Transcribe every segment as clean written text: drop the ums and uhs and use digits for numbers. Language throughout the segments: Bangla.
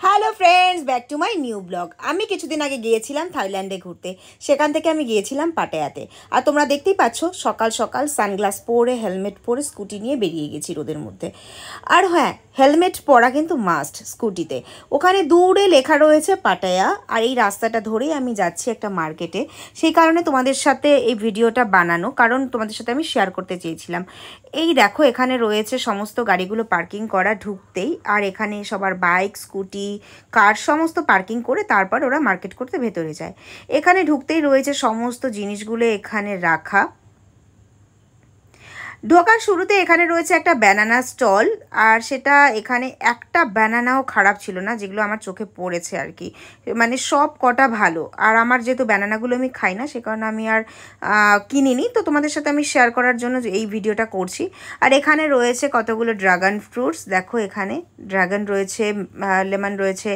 Hello friends, back to my new blog. আমি কিছুদিন আগে গিয়েছিলাম থাইল্যান্ডে ঘুরতে। সেখান থেকে আমি গিয়েছিলাম পাটায়াতে। আর তোমরা দেখতেই পাচ্ছ, সকাল সকাল সানগ্লাস পরে হেলমেট পরে স্কুটি নিয়ে বেরিয়ে গেছি রোদের মধ্যে। আর হ্যাঁ, হেলমেট পরা কিন্তু মাস্ট স্কুটিতে। ওখানে দূরে লেখা রয়েছে পাটায়া, আর এই রাস্তাটা ধরেই আমি যাচ্ছি একটা মার্কেটে। সেই কারণে তোমাদের সাথে এই ভিডিওটা বানানো, কারণ তোমাদের সাথে আমি শেয়ার করতে চেয়েছিলাম। এই দেখো, এখানে রয়েছে সমস্ত গাড়িগুলো পার্কিং করা ঢুকতেই, আর এখানে সবার বাইক, স্কুটি, কার সমস্ত পার্কিং করে তারপর ওরা মার্কেট করতে ভেতরে যায়। এখানে ঢুকতেই রয়েছে সমস্ত জিনিসগুলো এখানে রাখা। ঢোকার শুরুতে এখানে রয়েছে একটা ব্যানানা স্টল, আর সেটা এখানে একটা ব্যানানাও খারাপ ছিল না, যেগুলো আমার চোখে পড়েছে আর কি। মানে সব কটা ভালো। আর আমার যেহেতু ব্যানানাগুলো আমি খাই না, সে কারণে আমি আর কিনিনি। তো তোমাদের সাথে আমি শেয়ার করার জন্য এই ভিডিওটা করছি। আর এখানে রয়েছে কতগুলো ড্রাগন ফ্রুটস। দেখো, এখানে ড্রাগন রয়েছে, লেমন রয়েছে,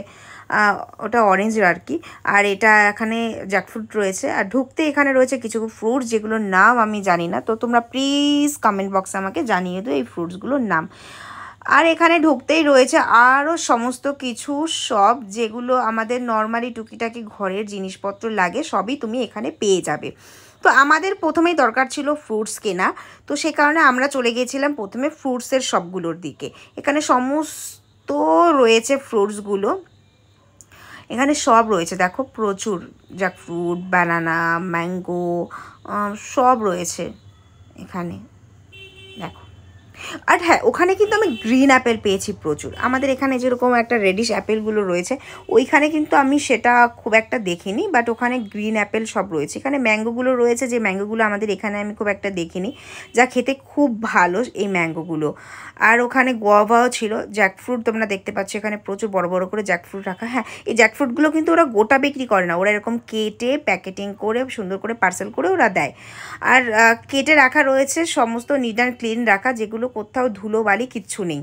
ওটা অরেঞ্জের আর কি। আর এটা এখানে জ্যাকফ্রুট রয়েছে। আর ঢুকতে এখানে রয়েছে কিছু ফ্রুটস, যেগুলোর নাম আমি জানি না। তো তোমরা প্লিজ কমেন্ট বক্সে আমাকে জানিয়ে দিও এই ফ্রুটসগুলোর নাম। আর এখানে ঢুকতেই রয়েছে আরও সমস্ত কিছু শপ, যেগুলো আমাদের নর্মালি টুকিটাকি ঘরের জিনিসপত্র লাগে, সবই তুমি এখানে পেয়ে যাবে। তো আমাদের প্রথমেই দরকার ছিল ফ্রুটস কেনা, তো সেই কারণে আমরা চলে গিয়েছিলাম প্রথমে ফ্রুটসের শপগুলোর দিকে। এখানে সমস্ত রয়েছে ফ্রুটসগুলো, এখানে সব রয়েছে। দেখো, প্রচুর জ্যাকফ্রুট, ব্যানানা, ম্যাঙ্গো, সব রয়েছে এখানে। দেখো, আর হ্যাঁ, ওখানে কিন্তু আমি গ্রিন অ্যাপেল পেয়েছি প্রচুর। আমাদের এখানে যেরকম একটা রেডিশ অ্যাপেলগুলো রয়েছে, ওইখানে কিন্তু আমি সেটা খুব একটা দেখিনি, বাট ওখানে গ্রিন অ্যাপেল সব রয়েছে। এখানে ম্যাঙ্গোগুলো রয়েছে, যে ম্যাঙ্গোগুলো আমাদের এখানে আমি খুব একটা দেখিনি, যা খেতে খুব ভালো এই ম্যাঙ্গোগুলো। আর ওখানে গোয়াভাও ছিল। জ্যাকফ্রুট তোমরা দেখতে পাচ্ছ, এখানে প্রচুর বড় বড় করে জ্যাকফ্রুট রাখা। হ্যাঁ, এই জ্যাকফ্রুটগুলো কিন্তু ওরা গোটা বিক্রি করে না, ওরা এরকম কেটে প্যাকেটিং করে সুন্দর করে পার্সেল করে ওরা দেয়। আর কেটে রাখা রয়েছে, সমস্ত নিট অ্যান্ড ক্লিন রাখা, যেগুলো কোথাও ধুলো বালি কিচ্ছু নেই।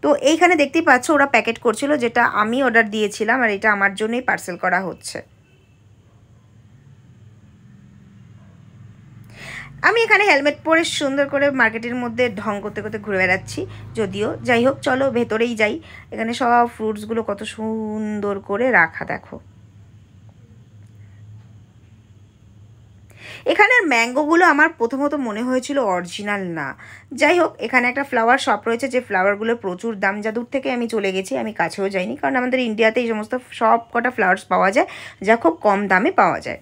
তো এইখানে দেখতেই পাচ্ছ ওরা প্যাকেট করছিল, যেটা আমি অর্ডার দিয়েছিলাম, আর এটা আমার জন্যই পার্সেল করা হচ্ছে। আমি এখানে হেলমেট পরে সুন্দর করে মার্কেটের মধ্যে ঢং করতে করতে ঘুরে বেড়াচ্ছি। যদিও যাই হোক, চলো ভেতরেই যাই। এখানে সব ফ্রুটসগুলো কত সুন্দর করে রাখা, দেখো। এখানের ম্যাঙ্গোগুলো আমার প্রথমত মনে হয়েছিল অরিজিনাল না। যাই হোক, এখানে একটা ফ্লাওয়ার শপ রয়েছে, যে ফ্লাওয়ারগুলোর প্রচুর দাম। যা দূর থেকে আমি চলে গেছি, আমি কাছেও যাইনি, কারণ আমাদের ইন্ডিয়াতে এই সমস্ত সব কটা ফ্লাওয়ার্স পাওয়া যায়, যা খুব কম দামে পাওয়া যায়।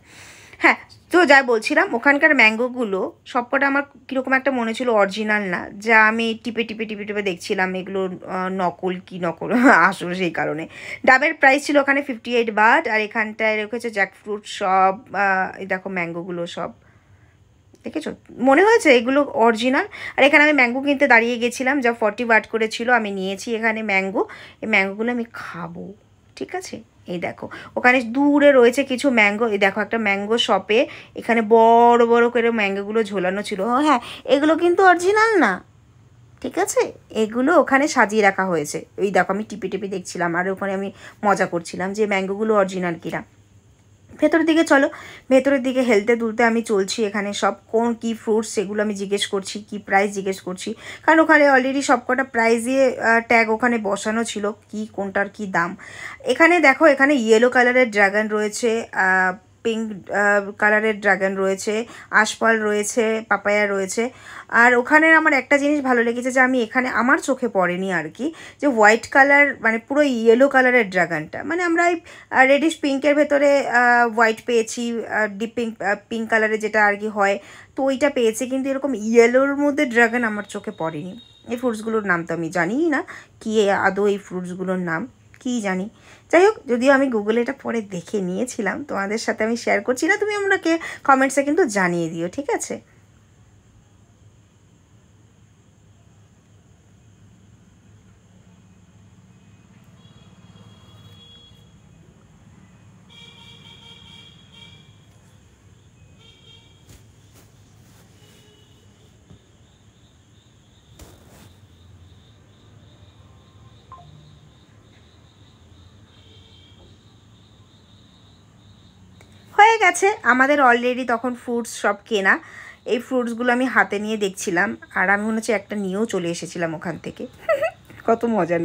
হ্যাঁ, তো যা বলছিলাম, ওখানকার ম্যাঙ্গোগুলো সবকটা আমার কীরকম একটা মনে ছিল অরিজিনাল না, যা আমি টিপে টিপে টিপে টিপে দেখছিলাম এগুলো নকল কি নকল আসল। সেই কারণে ডাবের প্রাইস ছিল ওখানে 58 বাট। আর এখানটায় রেখেছে জ্যাকফ্রুট সব, এই দেখো ম্যাঙ্গোগুলো সব দেখেছো, মনে হয়েছে এগুলো অরিজিনাল। আর এখানে আমি ম্যাঙ্গো কিনতে দাঁড়িয়ে গেছিলাম, যা 40 বাট করে ছিল। আমি নিয়েছি এখানে ম্যাঙ্গো, এই ম্যাঙ্গোগুলো আমি খাবো, ঠিক আছে। এই দেখো, ওখানে দূরে রয়েছে কিছু ম্যাঙ্গো। এই দেখো, একটা ম্যাঙ্গো শপে এখানে বড় বড় করে ম্যাঙ্গোগুলো ঝোলানো ছিল। হ্যাঁ, এগুলো কিন্তু অরিজিনাল না, ঠিক আছে। এগুলো ওখানে সাজিয়ে রাখা হয়েছে। এই দেখো, আমি টিপে টিপে দেখছিলাম, আর ওখানে আমি মজা করছিলাম যে ম্যাঙ্গোগুলো অরিজিনাল কিনা। ভেতরের দিকে চলো, ভেতরের দিকে হেলতে দুলতে আমি চলছি। এখানে সব কোন কী ফ্রুটস সেগুলো আমি জিজ্ঞেস করছি, কি প্রাইস জিজ্ঞেস করছি, কারণ ওখানে অলরেডি সব কটা প্রাইজে ট্যাগ ওখানে বসানো ছিল, কি কোনটার কি দাম। এখানে দেখো, এখানে ইয়েলো কালারের ড্রাগন রয়েছে, পিঙ্ক কালারের ড্রাগন রয়েছে, আশফল রয়েছে, পাপায়া রয়েছে। আর ওখানে আমার একটা জিনিস ভালো লেগেছে, যে আমি এখানে আমার চোখে পড়েনি আর কি, যে হোয়াইট কালার মানে পুরো ইয়েলো কালারের ড্রাগনটা, মানে আমরা এই রেডিশ পিঙ্কের ভেতরে হোয়াইট পেয়েছি, ডিপ পিঙ্ক পিঙ্ক কালারে যেটা আর কি হয়, তো ওইটা পেয়েছি। কিন্তু এরকম ইয়েলোর মধ্যে ড্রাগন আমার চোখে পড়েনি। এই ফ্রুটসগুলোর নাম তো আমি জানিই না, কি আদৌ এই ফ্রুটসগুলোর নাম কী জানি। যাই হোক, যদিও আমি গুগলে এটা পরে দেখে নিয়েছিলাম, তোমাদের সাথে আমি শেয়ার করছি না, তুমি আমাকে কমেন্টসে কিন্তু জানিয়ে দিও, ঠিক আছে। হয়ে গেছে আমাদের অলরেডি তখন ফ্রুটস সব কেনা। এই ফ্রুটসগুলো আমি হাতে নিয়ে দেখছিলাম, আর আমি মনে হচ্ছে একটা নিয়েও চলে এসেছিলাম ওখান থেকে। কত মজা।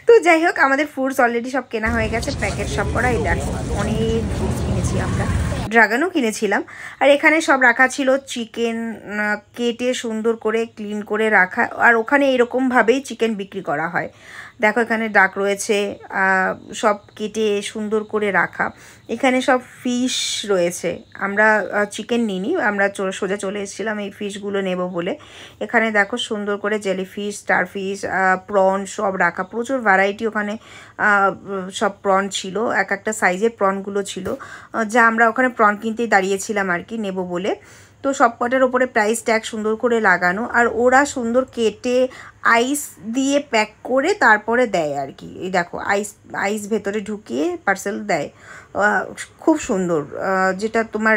তো তো যাই হোক, আমাদের ফ্রুটস অলরেডি সব কেনা হয়ে গেছে, প্যাকেট সব করা। এই দেখো অনেক ফ্রুটস কিনেছি আমরা, ড্রাগনও কিনেছিলাম। আর এখানে সব রাখা ছিল চিকেন, কেটে সুন্দর করে ক্লিন করে রাখা। আর ওখানে এরকমভাবেই চিকেন বিক্রি করা হয়। দেখো এখানে ডাক রয়েছে, সব কেটে সুন্দর করে রাখা। এখানে সব ফিশ রয়েছে, আমরা চিকেন নিইনি, আমরা সোজা চলে এসেছিলাম এই ফিশগুলো নেব বলে। এখানে দেখো সুন্দর করে জেলিফিশ, স্টারফিশ, প্রন সব রাখা, প্রচুর ভ্যারাইটি ওখানে সব প্রন ছিল, এক একটা সাইজের প্রনগুলো ছিল, যা আমরা ওখানে প্রন কিনতেই দাঁড়িয়েছিলাম আর কি, নেব বলে। তো সব কটার ওপরে প্রাইস ট্যাগ সুন্দর করে লাগানো, আর ওরা সুন্দর কেটে আইস দিয়ে প্যাক করে তারপরে দেয় আর কি। এই দেখো আইস ভেতরে ঢুকিয়ে পার্সেল দেয়, খুব সুন্দর, যেটা তোমার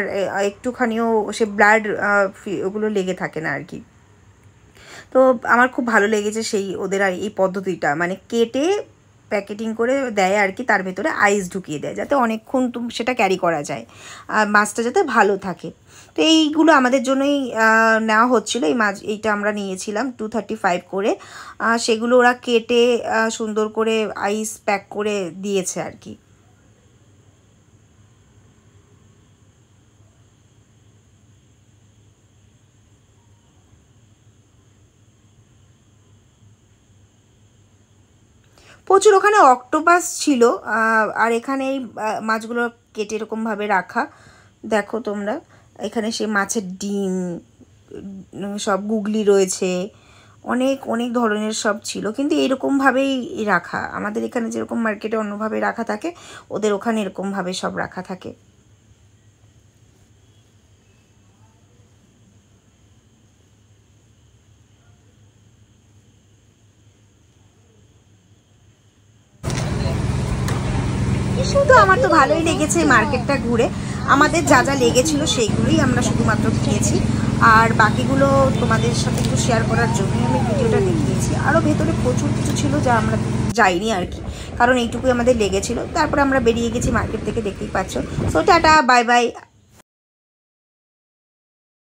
একটুখানিও সে ব্লাড ওগুলো লেগে থাকে না আর কি। তো আমার খুব ভালো লেগেছে সেই ওদের আর এই পদ্ধতিটা, মানে কেটে প্যাকেটিং করে দেয় আর কি, তার ভেতরে আইস ঢুকিয়ে দেয় যাতে অনেকক্ষণ সেটা ক্যারি করা যায়, আর মাছটা যাতে ভালো থাকে। তো এইগুলো আমাদের জন্যই নেওয়া হচ্ছিলো, এই মাছ এইটা আমরা নিয়েছিলাম 235 করে। সেগুলো ওরা কেটে সুন্দর করে আইস প্যাক করে দিয়েছে আর কি। প্রচুর ওখানে অক্টোপাস ছিল, আর এখানে এই মাছগুলো কেটে এরকমভাবে রাখা। দেখো তোমরা এখানে সে মাছের ডিম, সব গুগলি রয়েছে, অনেক অনেক ধরনের সব ছিল, কিন্তু এরকমভাবেই রাখা। আমাদের এখানে যেরকম মার্কেটে অন্যভাবে রাখা থাকে, ওদের ওখানে এরকমভাবে সব রাখা থাকে। শুধু আমার তো ভালোই লেগেছে মার্কেটটা ঘুরে। আমাদের যা যা লেগেছিল সেইগুলোই আমরা শুধুমাত্র কিনেছি, আর বাকিগুলো তোমাদের সাথে একটু শেয়ার করার জন্যই আমি ভিডিওটা দেখিয়েছি। আরও ভেতরে প্রচুর কিছু ছিল যা আমরা যাইনি আর কি, কারণ এইটুকুই আমাদের লেগেছিল। তারপরে আমরা বেরিয়ে গেছি মার্কেট থেকে, দেখতেই পাচ্ছ। So tata, bye bye.